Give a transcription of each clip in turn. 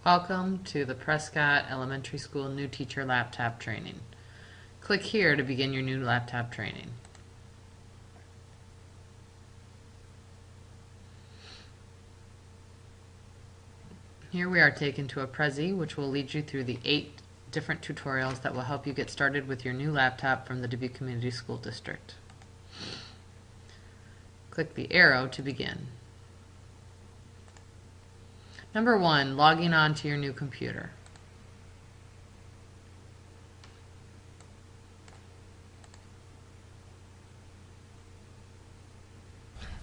Welcome to the Prescott Elementary School New Teacher Laptop Training. Click here to begin your new laptop training. Here we are taken to a Prezi, which will lead you through the 8 different tutorials that will help you get started with your new laptop from the Dubuque Community School District. Click the arrow to begin. Number 1, logging on to your new computer.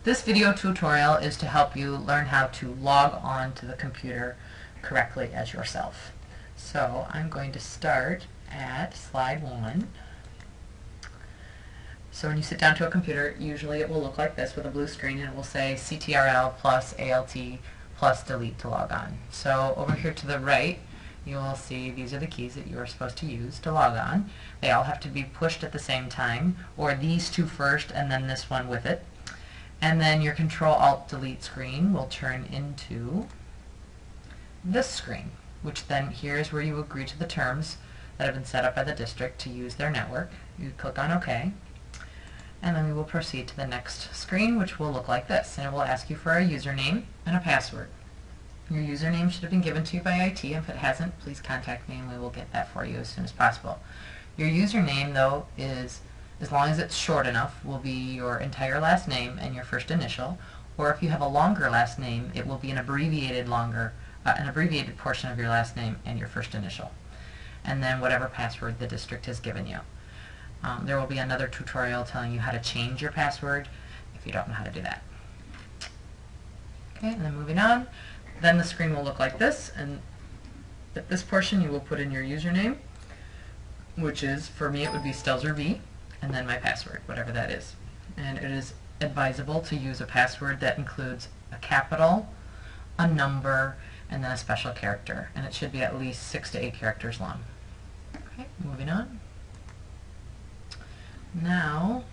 This video tutorial is to help you learn how to log on to the computer correctly as yourself. So I'm going to start at slide 1. So when you sit down to a computer, usually it will look like this with a blue screen, and it will say CTRL plus ALT plus delete to log on. So over here to the right, you will see these are the keys that you are supposed to use to log on. They all have to be pushed at the same time, or these two first and then this one with it. And then your Control-Alt-Delete screen will turn into this screen, which then here is where you agree to the terms that have been set up by the district to use their network. You click on OK, and then we will proceed to the next screen, which will look like this, and it will ask you for a username and a password. Your username should have been given to you by IT. If it hasn't, please contact me and we will get that for you as soon as possible. Your username, though, is, as long as it's short enough, will be your entire last name and your first initial, or if you have a longer last name, it will be an abbreviated portion of your last name and your first initial, and then whatever password the district has given you. There will be another tutorial telling you how to change your password if you don't know how to do that. Okay, and then moving on, then the screen will look like this, and at this portion you will put in your username, which is, for me it would be Stelzer V, and then my password, whatever that is. And it is advisable to use a password that includes a capital, a number, and then a special character, and it should be at least 6 to 8 characters long. Okay, moving on. Now,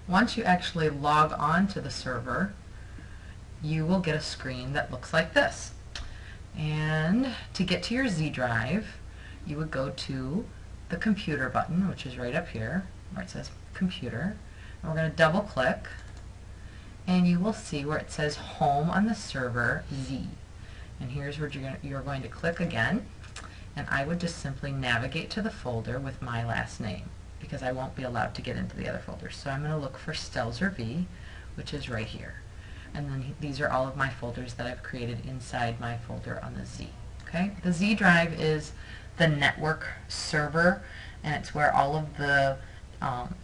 once you actually log on to the server, you will get a screen that looks like this. And to get to your Z drive, you would go to the computer button, which is right up here, where it says computer. And we're going to double click, and you will see where it says home on the server Z. And here's where you're going to click again, and I would just simply navigate to the folder with my last name, because I won't be allowed to get into the other folders. So I'm going to look for Stelzer V, which is right here. And then these are all of my folders that I've created inside my folder on the Z. Okay? The Z drive is the network server, and it's where all of the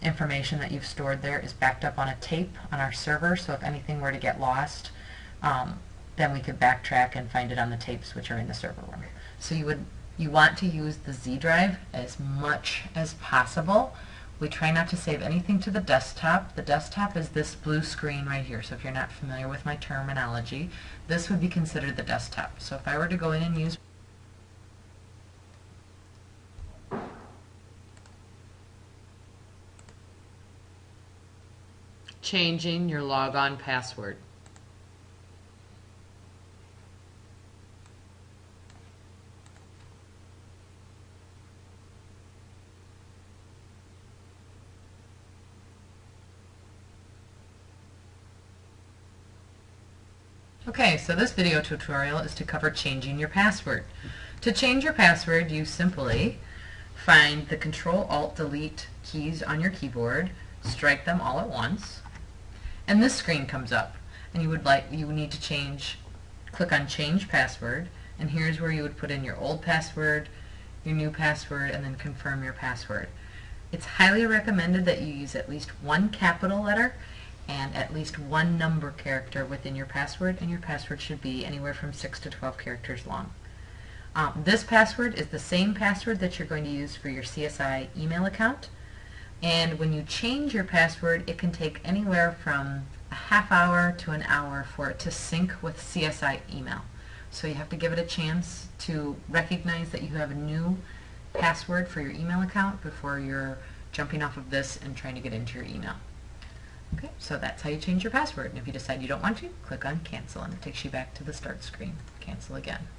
information that you've stored there is backed up on a tape on our server, so if anything were to get lost, then we could backtrack and find it on the tapes which are in the server room. So you want to use the Z drive as much as possible. We try not to save anything to the desktop. The desktop is this blue screen right here, so if you're not familiar with my terminology, this would be considered the desktop. So if I were to go in and use changing your logon password. Okay, so this video tutorial is to cover changing your password. To change your password, you simply find the Control-Alt-Delete keys on your keyboard, strike them all at once, and this screen comes up. And you need to click on Change Password, and here's where you would put in your old password, your new password, and then confirm your password. It's highly recommended that you use at least one capital letter and at least one number character within your password, and your password should be anywhere from 6 to 12 characters long. This password is the same password that you're going to use for your CSI email account, and when you change your password, it can take anywhere from a half hour to an hour for it to sync with CSI email. So you have to give it a chance to recognize that you have a new password for your email account before you're jumping off of this and trying to get into your email. Okay, so that's how you change your password. And if you decide you don't want to, click on cancel and it takes you back to the start screen. Cancel again.